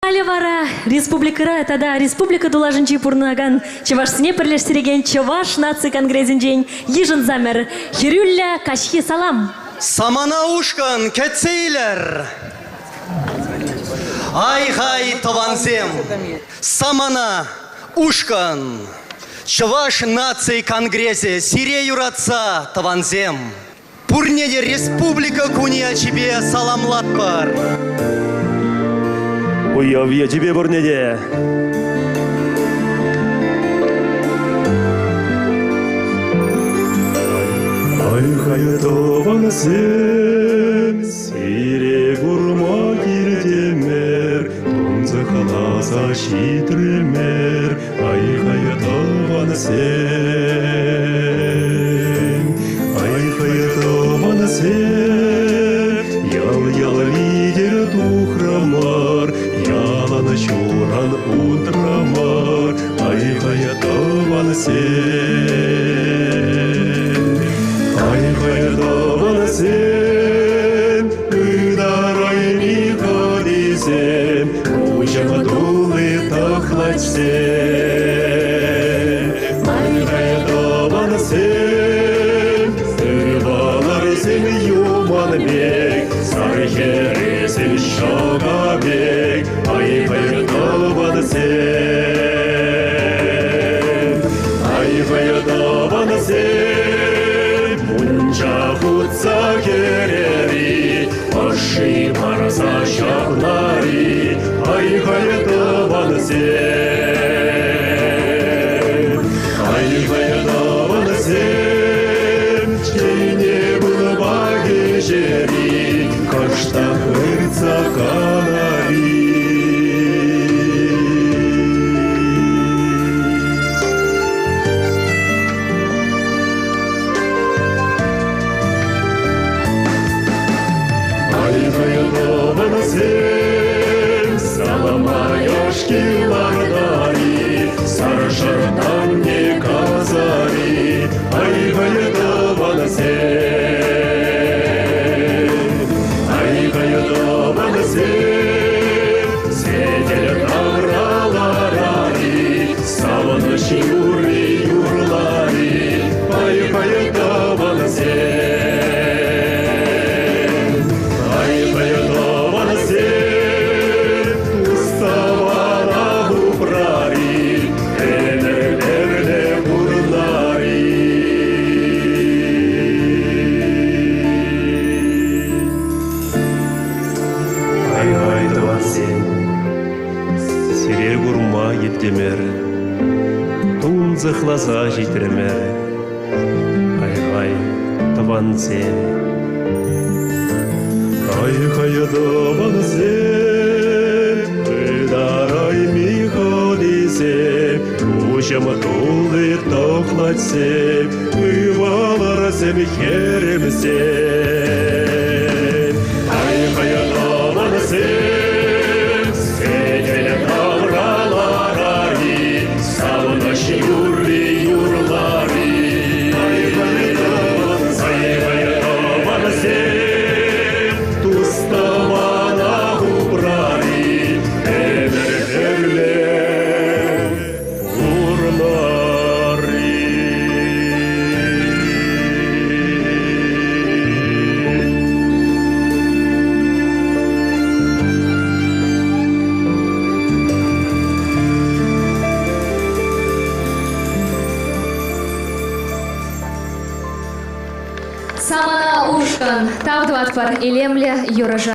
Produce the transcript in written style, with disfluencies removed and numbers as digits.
Алевара республикара тада республика дулажынчы пурнаган чевашсыне пірлештіреген чеваш наци конгрезінжен ежін замер. Хирюлля кашхи салам. Самана ушкан кетсейлер. Ай-хай тованзем. Самана ушкан. Чеваш наци конгрезе сире юратса тованзем. Пурнеде республика куния чебе саламлат бар. Уяв я тебе бурнеде. Ай-хай тованзем, сире гурма кирдемер, тунзы халаса шитремер. Ай-хай тованзем, ай-хай тованзем, ял-ял лидер тухрамар, яланы чуран утрамар. Ай-хай тованзем, ай-хай тованзем, ыдарай миходизем, ужама дулы тахлачсем. Ай-хай тованзем, сырваларсем юманбек, сархересем шогабек. Ай-хай тованзем, ай-хай тованзем, мунча хутса керери, аши барса шахлари. Ай-хай тованзем, ай-хай тованзем, чейне булбаги жери, кашта хырца канари. Ай-хай тованзем, салама яшкилардари, саршырдан не казари. Ай-хай тованзем, ай-хай тованзем, седел тавраларари, савыныш юри юрлари. Ай-хай тованзем, ай-хай тованзем, уставана гупрари, энерлерде бурлари. Ай-хай тованзем, сире гурма еттемер, тунзы хлаза житремер. Ай-хай тованзем, ай-хай тованзем, ыдарай миходизем, ужама дулы тохлатсем, ываларсем херемсем. Ай-хай тованзем, седел тавраларари, савыныш юри юрлари. Ай-хай тованзем, туставана гупрари, энерлерле урлари. Самана ушкан тавдуат пар элемле юража.